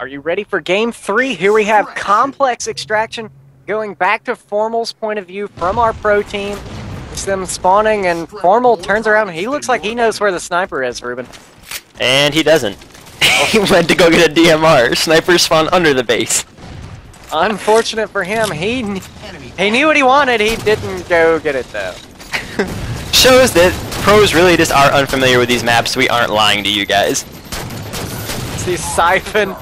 Are you ready for game 3? Here we have Complex Extraction going back to Formal's point of view from our pro team. It's them spawning, and Formal turns around and he looks like he knows where the sniper is, Ruben. And he doesn't. He went to go get a DMR. Snipers spawn under the base. Unfortunate for him. He knew what he wanted. He didn't go get it, though. Shows that pros really just are unfamiliar with these maps. We aren't lying to you guys. See Siphon.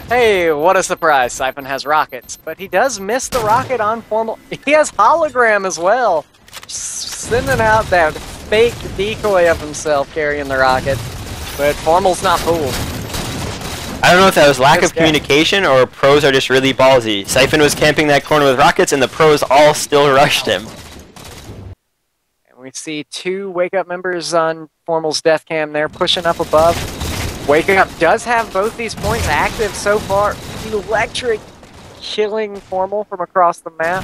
Hey, what a surprise. Siphon has rockets, but he does miss the rocket on Formal. He has hologram as well. Sending out that fake decoy of himself carrying the rocket, but Formal's not fooled. I don't know if that was lack of communication or pros are just really ballsy. Siphon was camping that corner with rockets and the pros all still rushed him. And we see 2 Wake Up members on Formal's death cam there pushing up above. Wake Up does have both these points active so far. Electric killing Formal from across the map.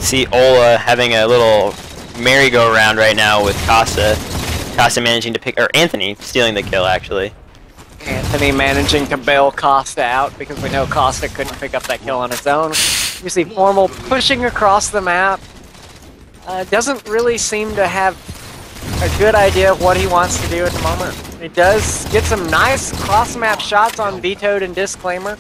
See Ola having a little merry-go-round right now with Costa. Costa managing to pick, or Anthony stealing the kill actually. Anthony managing to bail Costa out because we know Costa couldn't pick up that kill on his own. You see Formal pushing across the map. Doesn't really seem to have a good idea of what he wants to do at the moment. He does get some nice cross-map shots on Vetoed and Disclaimer.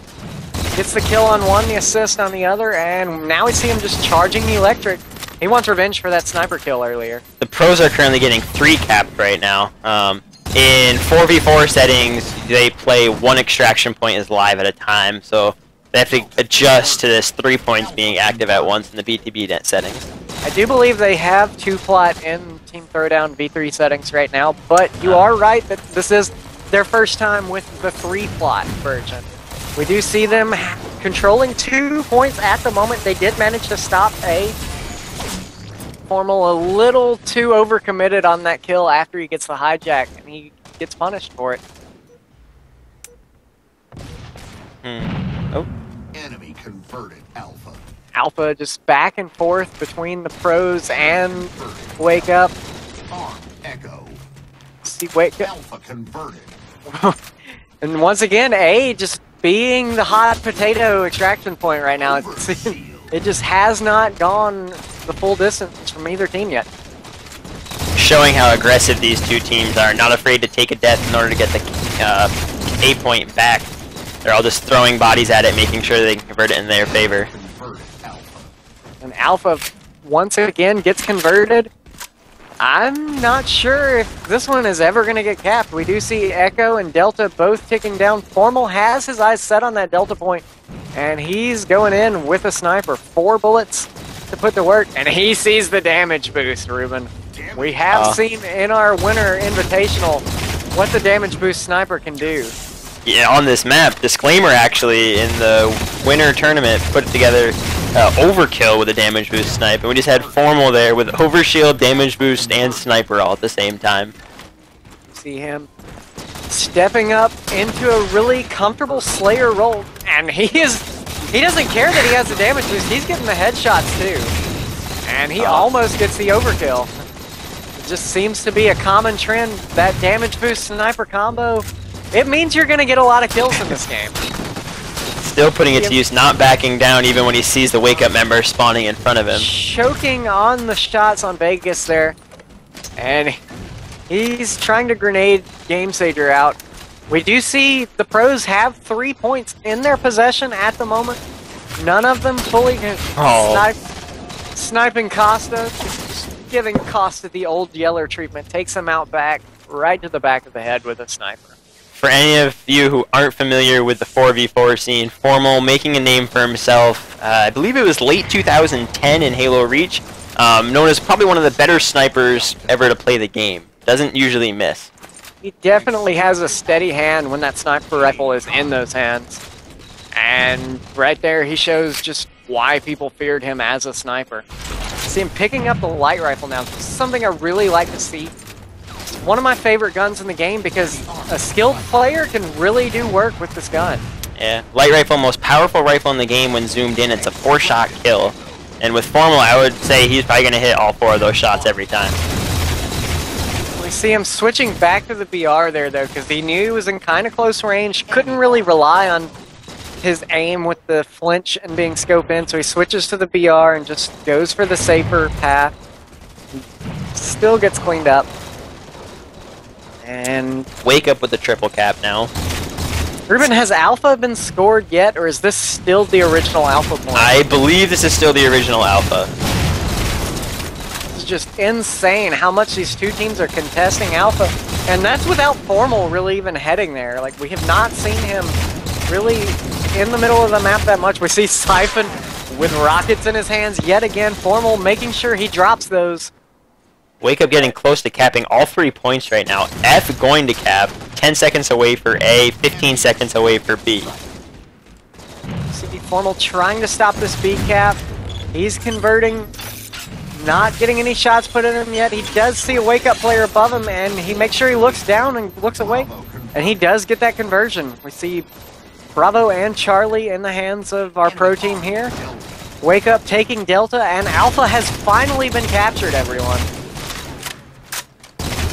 Gets the kill on one, the assist on the other, and now we see him just charging the electric. He wants revenge for that sniper kill earlier. The pros are currently getting 3 capped right now. In 4v4 settings, they play 1 extraction point is live at a time, so they have to adjust to this 3 points being active at once in the BTB net settings. I do believe they have 2 plot in Team Throwdown V3 settings right now, but you are right that this is their first time with the 3 plot version. We do see them controlling 2 points at the moment. They did manage to stop A. Formal a little too overcommitted on that kill after he gets the hijack, and he gets punished for it. Oh. Enemy converted Alpha. Alpha just back and forth between the pros and Wake Up. Arm Echo. See Wake Up. Alpha converted. And once again, A just being the hot potato extraction point right now. It just has not gone the full distance from either team yet. Showing how aggressive these 2 teams are, not afraid to take a death in order to get the A point back. They're all just throwing bodies at it, making sure they can convert it in their favor. And Alpha once again gets converted. I'm not sure if this one is ever going to get capped. We do see Echo and Delta both ticking down. Formal has his eyes set on that Delta point, and he's going in with a sniper. 4 bullets to put to work, and he sees the damage boost, Ruben. We have seen in our Winter Invitational what the damage boost sniper can do. Yeah, on this map, Disclaimer actually in the Winter Tournament put together Overkill with a damage boost snipe, and we just had Formal there with Overshield, damage boost, and sniper all at the same time. See him stepping up into a really comfortable Slayer role, and he doesn't care that he has the damage boost. He's getting the headshots too, and he almost gets the overkill. It just seems to be a common trend, that damage boost sniper combo. It means you're going to get a lot of kills in this game. Still putting it to use, not backing down even when he sees the Wake Up member spawning in front of him. Choking on the shots on Vegas there, and he's trying to grenade GameSager out. We do see the pros have 3 points in their possession at the moment. None of them fully sniping Costa, just giving Costa the old Yeller treatment. Takes him out back, right to the back of the head with a sniper. For any of you who aren't familiar with the 4v4 scene, Formal making a name for himself, I believe it was late 2010 in Halo Reach, known as probably one of the better snipers ever to play the game. Doesn't usually miss. He definitely has a steady hand when that sniper rifle is in those hands. And right there he shows just why people feared him as a sniper. See him picking up the light rifle now. This is something I really like to see. It's one of my favorite guns in the game because a skilled player can really do work with this gun. Yeah, light rifle, most powerful rifle in the game when zoomed in. It's a 4-shot kill. And with Formal, I would say he's probably going to hit all 4 of those shots every time. We see him switching back to the BR there, though, because he knew he was in kind of close range. Couldn't really rely on his aim with the flinch and being scoped in, so he switches to the BR and just goes for the safer path. Still gets cleaned up. And Wake Up with the triple cap now. Ruben, has Alpha been scored yet, or is this still the original Alpha point? I believe this is still the original Alpha. It's just insane how much these two teams are contesting Alpha, and that's without Formal really even heading there. Like, we have not seen him really in the middle of the map that much. We see Siphon with rockets in his hands yet again. Formal making sure he drops those. Wake Up getting close to capping all 3 points right now. F going to cap, 10 seconds away for A, 15 seconds away for B. See Formal trying to stop this B cap. He's converting, not getting any shots put in him yet. He does see a Wake Up player above him, and he makes sure he looks down and looks away. And he does get that conversion. We see Bravo and Charlie in the hands of our pro team here. Wake Up taking Delta, and Alpha has finally been captured, everyone.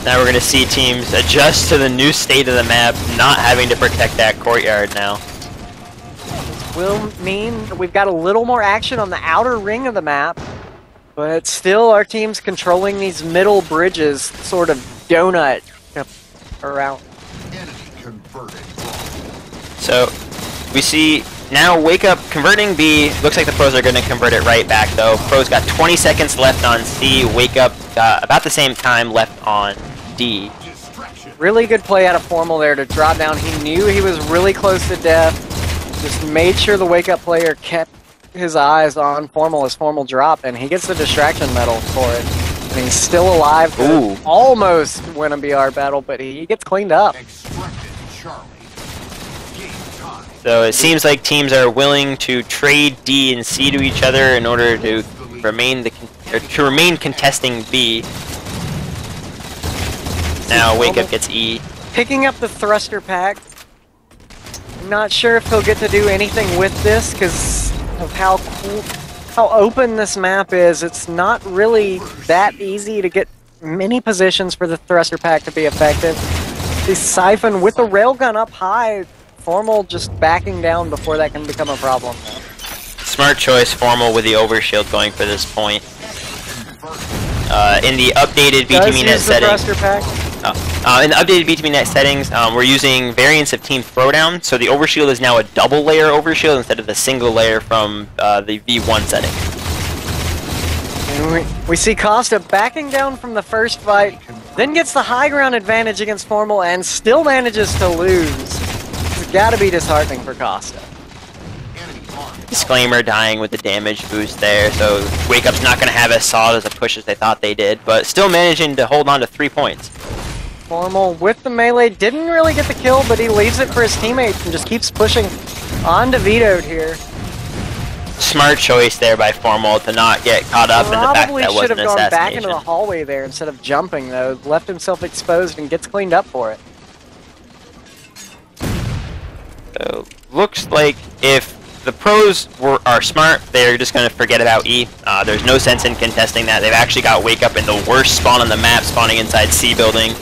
Now we're going to see teams adjust to the new state of the map, not having to protect that courtyard now. This will mean that we've got a little more action on the outer ring of the map, but still our team's controlling these middle bridges, sort of donut around. Enemy converted. So we see now Wake Up converting B. Looks like the pros are going to convert it right back though. Pros got 20 seconds left on C. Wake Up got about the same time left on D. Really good play out of Formal there to draw down. He knew he was really close to death. Just made sure the Wake Up player kept his eyes on Formal as Formal dropped, and he gets the distraction medal for it. And he's still alive. Ooh. Almost win a BR battle, but he gets cleaned up. Extracted Charlie. Game time. So it seems like teams are willing to trade D and C to each other in order to remain contesting B. Now Wake Up gets E. Picking up the thruster pack. Not sure if he'll get to do anything with this because of how open this map is. It's not really that easy to get many positions for the thruster pack to be effective. The Siphon with the railgun up high. Formal just backing down before that can become a problem. Smart choice, Formal with the overshield going for this point. In the updated BTMnet settings, in the updated BTMnet settings, we're using variants of Team Throwdown, so the overshield is now a double layer overshield instead of the single layer from the V1 setting. And we see Costa backing down from the first fight, then gets the high ground advantage against Formal and still manages to lose. It's gotta be disheartening for Costa. Disclaimer, dying with the damage boost there, so Wake Up's not going to have as solid as a push as they thought they did, but still managing to hold on to 3 points. Formal with the melee, didn't really get the kill, but he leaves it for his teammates and just keeps pushing on to Vetoed here. Smart choice there by Formal to not get caught up in the fact that should have wasn't gone back into assassination. the hallway there instead of jumping though, left himself exposed and gets cleaned up for it. So, looks like if the pros are smart, they're just going to forget about E. There's no sense in contesting that. They've actually got Wake Up in the worst spawn on the map, spawning inside C building.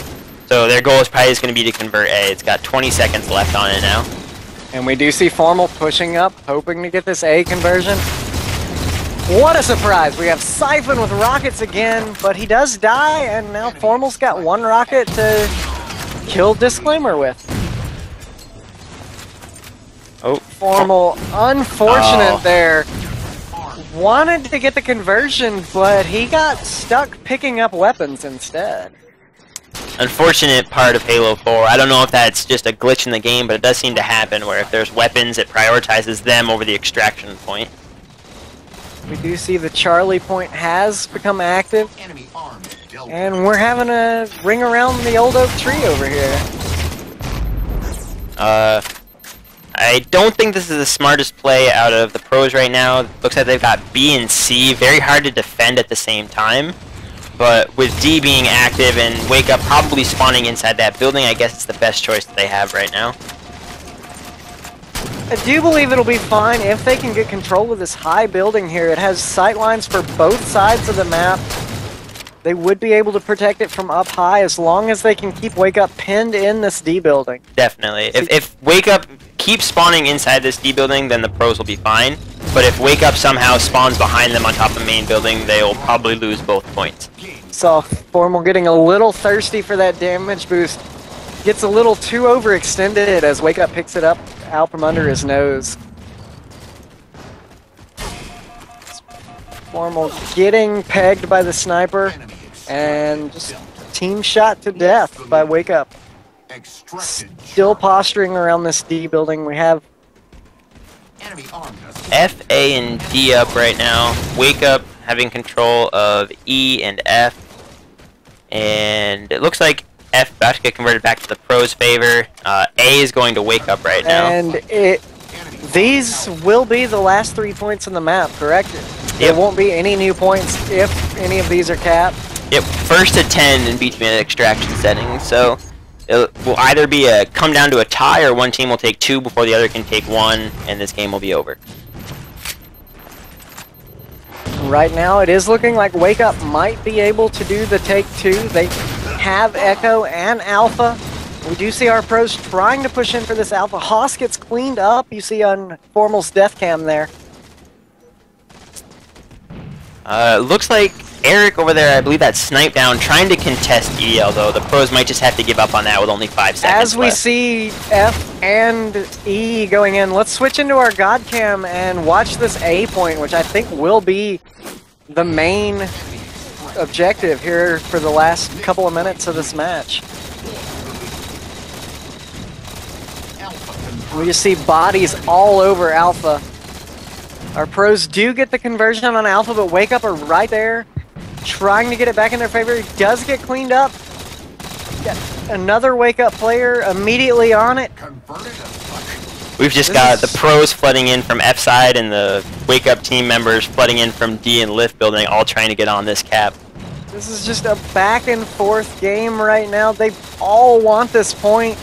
So their goal is probably going to be to convert A. It's got 20 seconds left on it now. And we do see Formal pushing up, hoping to get this A conversion. What a surprise! We have Siphon with rockets again, but he does die, and now Formal's got one rocket to kill Disclaimer with. Oh, Formal, unfortunate there. Wanted to get the conversion, but he got stuck picking up weapons instead. Unfortunate part of Halo 4. I don't know if that's just a glitch in the game, but it does seem to happen where if there's weapons, it prioritizes them over the extraction point. We do see the Charlie point has become active, Enemy armed Delta. and we're having a ring around the old oak tree over here. I don't think this is the smartest play out of the pros right now. Looks like they've got B and C. Very hard to defend at the same time. But with D being active and Wake Up probably spawning inside that building, I guess it's the best choice that they have right now. I do believe it'll be fine if they can get control of this high building here. It has sight lines for both sides of the map. They would be able to protect it from up high as long as they can keep Wake Up pinned in this D building. Definitely. If Wake Up keeps spawning inside this D building, then the pros will be fine. But if Wake Up somehow spawns behind them on top of the main building, they'll probably lose both points. So Formal getting a little thirsty for that damage boost. Gets a little too overextended as Wake Up picks it up out from under his nose. Formal getting pegged by the sniper and just team shot to death by Wake Up. Still posturing around this D building. We have F, A, and D up right now. Wake Up having control of E and F. And it looks like F about to get converted back to the pros' favor. A is going to Wake Up right now. And these will be the last 3 points in the map, correct? There won't be any new points if any of these are capped. Yep, first to 10 in BTB extraction settings, so it will either be a come down to a tie or one team will take 2 before the other can take 1, and this game will be over. Right now, it is looking like Wake Up might be able to do the take 2. They have Echo and Alpha. We do see our pros trying to push in for this Alpha. Haas gets cleaned up, you see on Formal's death cam there. Looks like Eric over there, I believe that snipe down, trying to contest EL, though. The pros might just have to give up on that with only 5 seconds As we left. see F and E going in, let's switch into our God cam and watch this A point, which I think will be the main objective here for the last couple of minutes of this match. We just see bodies all over Alpha. Our pros do get the conversion on Alpha, but Wake Up are right there, trying to get it back in their favor. He does get cleaned up. Got another Wake Up player immediately on it. We've just got the pros flooding in from F side and the Wake Up team members flooding in from D and Lift building, all trying to get on this cap. This is just a back and forth game right now. They all want this point.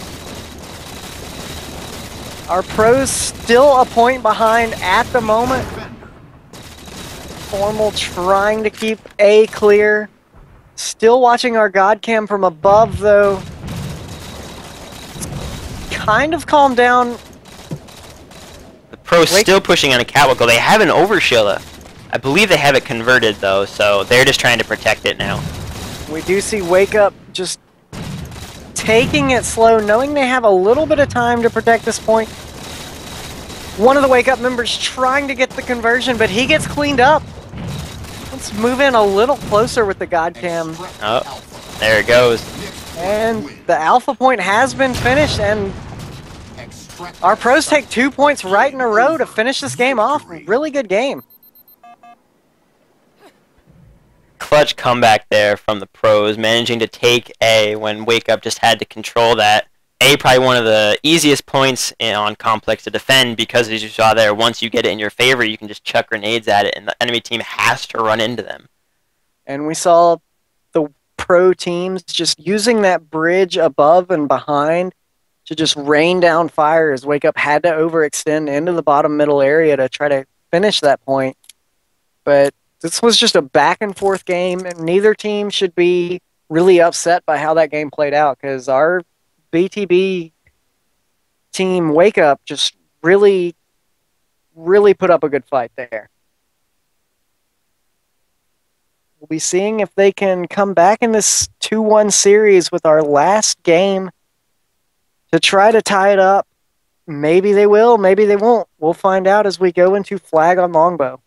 Our pros still a point behind at the moment. Formal trying to keep A clear. Still watching our God cam from above though. Kind of calmed down. The pros still pushing on a catwalk. They have an overshield. I believe they have it converted though, so they're just trying to protect it now. We do see Wake Up just taking it slow, knowing they have a little bit of time to protect this point. One of the Wake Up members trying to get the conversion, but he gets cleaned up. Let's move in a little closer with the God cam. Oh, there it goes. And the Alpha point has been finished, and our pros take 2 points right in a row to finish this game off. Really good game. Clutch comeback there from the pros, managing to take A when Wake Up just had to control that. A probably one of the easiest points on Complex to defend because, as you saw there, once you get it in your favor, you can just chuck grenades at it, and the enemy team has to run into them. And we saw the pro teams just using that bridge above and behind to just rain down fire as Wake Up had to overextend into the bottom middle area to try to finish that point. But this was just a back and forth game, and neither team should be really upset by how that game played out because our BTB team Wake Up just really put up a good fight there. We'll be seeing if they can come back in this 2-1 series with our last game to try to tie it up. Maybe they will, maybe they won't. We'll find out as we go into Flag on Longbow.